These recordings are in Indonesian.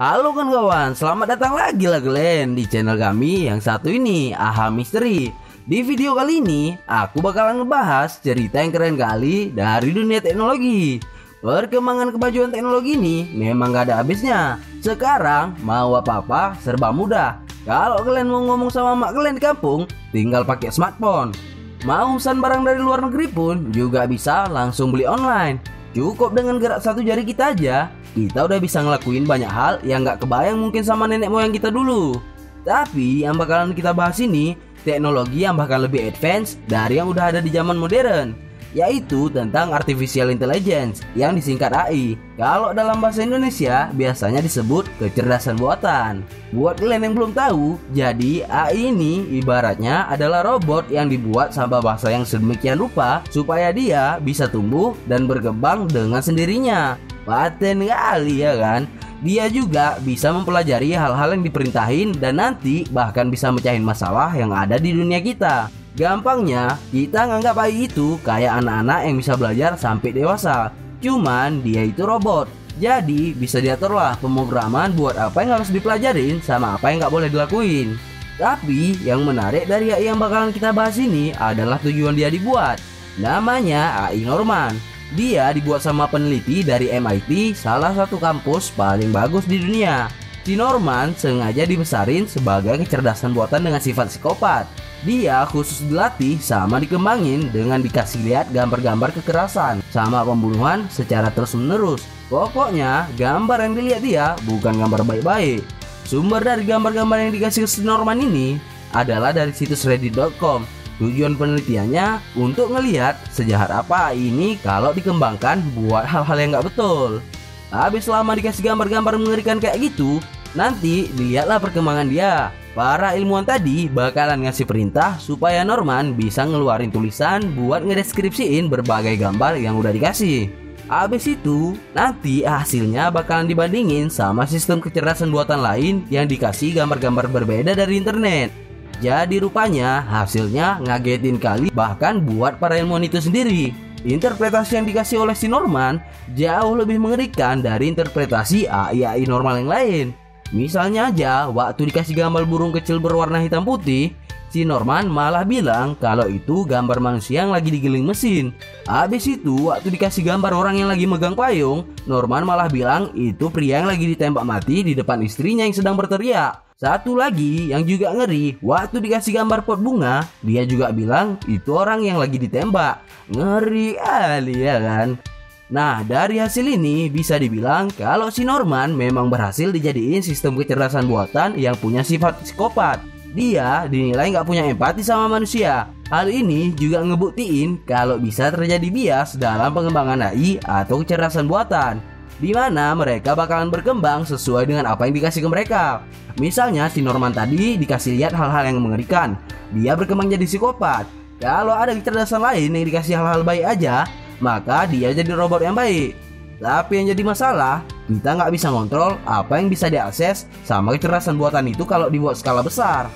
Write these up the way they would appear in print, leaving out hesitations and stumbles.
Halo kawan, selamat datang lagi lah kalian di channel kami yang satu ini, AHA Misteri. Di video kali ini, aku bakalan ngebahas cerita yang keren kali dari dunia teknologi. Perkembangan kemajuan teknologi ini memang gak ada habisnya. Sekarang mau apa-apa serba mudah. Kalau kalian mau ngomong sama mak kalian di kampung, tinggal pakai smartphone. Mau pesan barang dari luar negeri pun juga bisa langsung beli online. Cukup dengan gerak satu jari kita aja, kita udah bisa ngelakuin banyak hal yang gak kebayang mungkin sama nenek moyang kita dulu. Tapi yang bakalan kita bahas ini teknologi yang bahkan lebih advance dari yang udah ada di zaman modern, yaitu tentang Artificial Intelligence yang disingkat AI. Kalau dalam bahasa Indonesia biasanya disebut kecerdasan buatan. Buat kalian yang belum tahu, jadi AI ini ibaratnya adalah robot yang dibuat sama bahasa yang sedemikian rupa supaya dia bisa tumbuh dan berkembang dengan sendirinya. Paten kali ya kan? Dia juga bisa mempelajari hal-hal yang diperintahin dan nanti bahkan bisa mecahin masalah yang ada di dunia kita. Gampangnya, kita nganggap AI itu kayak anak-anak yang bisa belajar sampai dewasa. Cuman dia itu robot, jadi bisa diaturlah pemrograman buat apa yang harus dipelajarin sama apa yang nggak boleh dilakuin. Tapi yang menarik dari AI yang bakalan kita bahas ini adalah tujuan dia dibuat. Namanya AI Norman. Dia dibuat sama peneliti dari MIT, salah satu kampus paling bagus di dunia. Si Norman sengaja dibesarin sebagai kecerdasan buatan dengan sifat psikopat. Dia khusus dilatih sama dikembangin dengan dikasih lihat gambar-gambar kekerasan sama pembunuhan secara terus-menerus. Pokoknya gambar yang dilihat dia bukan gambar baik-baik. Sumber dari gambar-gambar yang dikasih ke si Norman ini adalah dari situs reddit.com. Tujuan penelitiannya untuk ngelihat sejahat apa ini kalau dikembangkan buat hal-hal yang nggak betul. Habis lama dikasih gambar-gambar mengerikan kayak gitu, nanti dilihatlah perkembangan dia. Para ilmuwan tadi bakalan ngasih perintah supaya Norman bisa ngeluarin tulisan buat ngedeskripsiin berbagai gambar yang udah dikasih. Habis itu, nanti hasilnya bakalan dibandingin sama sistem kecerdasan buatan lain yang dikasih gambar-gambar berbeda dari internet. Jadi rupanya hasilnya ngagetin kali bahkan buat para ilmuwan itu sendiri. Interpretasi yang dikasih oleh si Norman jauh lebih mengerikan dari interpretasi AI normal yang lain. Misalnya aja waktu dikasih gambar burung kecil berwarna hitam putih, si Norman malah bilang kalau itu gambar manusia yang lagi digiling mesin. Habis itu waktu dikasih gambar orang yang lagi megang payung, Norman malah bilang itu pria yang lagi ditembak mati di depan istrinya yang sedang berteriak. Satu lagi yang juga ngeri, waktu dikasih gambar pot bunga, dia juga bilang itu orang yang lagi ditembak. Ngeri kali ya kan? Nah, dari hasil ini bisa dibilang kalau si Norman memang berhasil dijadiin sistem kecerdasan buatan yang punya sifat psikopat. Dia dinilai nggak punya empati sama manusia. Hal ini juga ngebuktiin kalau bisa terjadi bias dalam pengembangan AI atau kecerdasan buatan, di mana mereka bakalan berkembang sesuai dengan apa yang dikasih ke mereka. Misalnya si Norman tadi dikasih lihat hal-hal yang mengerikan, dia berkembang jadi psikopat. Kalau ada kecerdasan lain yang dikasih hal-hal baik aja, maka dia jadi robot yang baik. Tapi yang jadi masalah, kita nggak bisa ngontrol apa yang bisa diakses sama kecerdasan buatan itu kalau dibuat skala besar.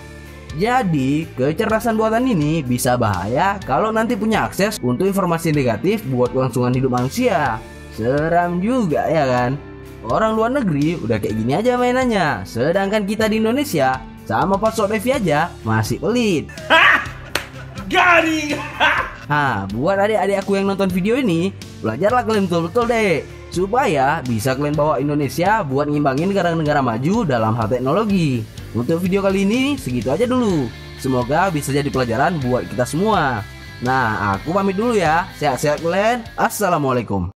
Jadi kecerdasan buatan ini bisa bahaya kalau nanti punya akses untuk informasi negatif buat kelangsungan hidup manusia. Seram juga ya kan? Orang luar negeri udah kayak gini aja mainannya, sedangkan kita di Indonesia sama password wifi aja masih pelit. Garing. Buat adik-adik aku yang nonton video ini, belajarlah kalian betul-betul deh, supaya bisa kalian bawa Indonesia buat ngimbangin negara-negara maju dalam hal teknologi. Untuk video kali ini segitu aja dulu. Semoga bisa jadi pelajaran buat kita semua. Nah, aku pamit dulu ya. Sehat-sehat kalian. Assalamualaikum.